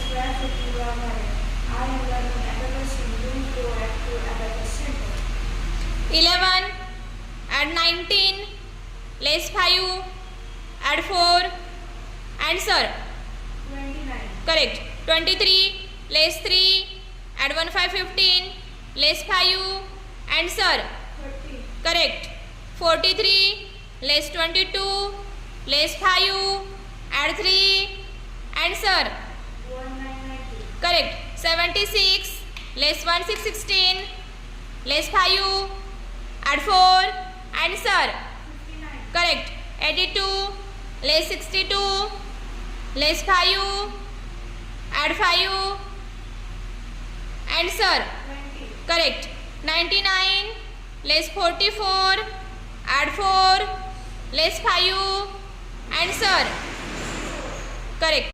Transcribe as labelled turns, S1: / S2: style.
S1: square foot you are married. I am learning abacus in Doom Pro Active Abacus Center.
S2: 11. Add 19. Less 5. Add 4. Answer.
S1: 29.
S2: Correct. 23. Less 3. Add 1 5 15. Less 5. Answer.
S1: 30.
S2: Correct. 43. Less 22. Less 5. Add 3. Answer.
S1: 1990.
S2: Correct. 76. Less 1 6 16. Less 5. Add 4. Answer.
S1: 59.
S2: Correct. 82. Less 62. Less 5. Add 5. Answer.
S1: 20.
S2: Correct. 99. Less 44. Add 4. Less 5. Answer. Correct.